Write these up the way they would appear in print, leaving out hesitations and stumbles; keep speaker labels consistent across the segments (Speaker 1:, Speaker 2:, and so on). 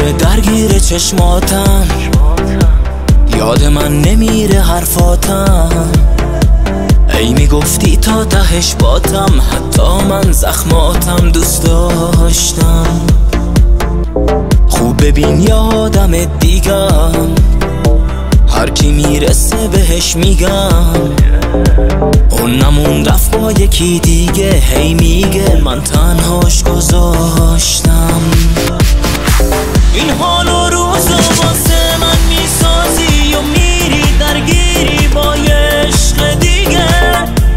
Speaker 1: میمونه درگیر چشماتم، یاد من نمیره حرفاتم. ای میگفتی تا تهش باتم، حتی من زخماتم دوست داشتم. خوب ببین یادم دیگم، هر کی میرسه بهش میگم اون نمون رفت با یکی دیگه. هی میگه من تنهاش گذاشتم. این حال و روزو واسه من میسازی و میری درگیری با یه عشق دیگه.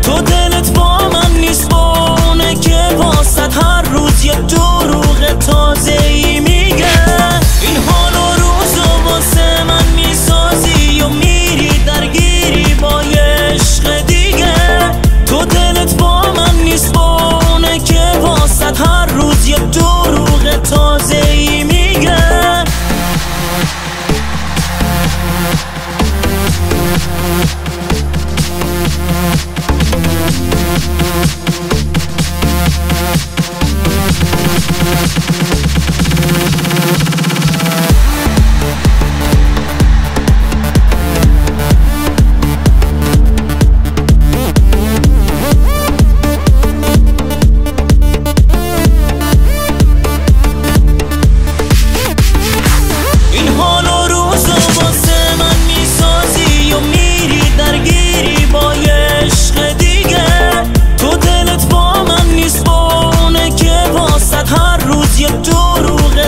Speaker 1: تو دلت با من نیست، با اونه که واسد هر روز یه دروغ تازه ای میگه. این حال و روزو واسه من میسازی و میری درگیری با یه عشق دیگه. تو دلت با من نیست، با اونه که واسد هر روز یه دروغ تازه ای میگه.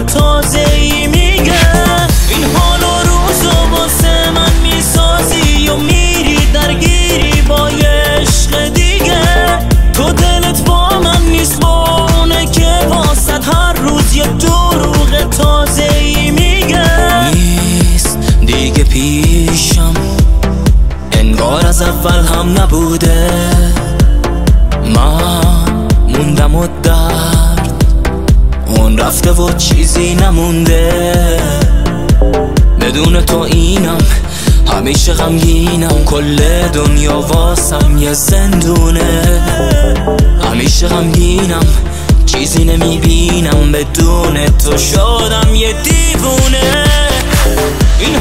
Speaker 1: تازه ای میگه. این حال و روزو واسه من میسازی و میری درگیری با یه عشق دیگه. تو دلت با من نیست، با اونه که واسد هر روز یه دروغ تازه ای میگه. نیست دیگه پیشم، انگار از اول هم نبوده. من موندم و اون رفته و چیزی نمونده. بدون تو اینم همیشه غمگینم، کل دنیا واسم یه زندونه. همیشه غمگینم چیزی نمیبینم، بدون تو شدم یه دیوونه. این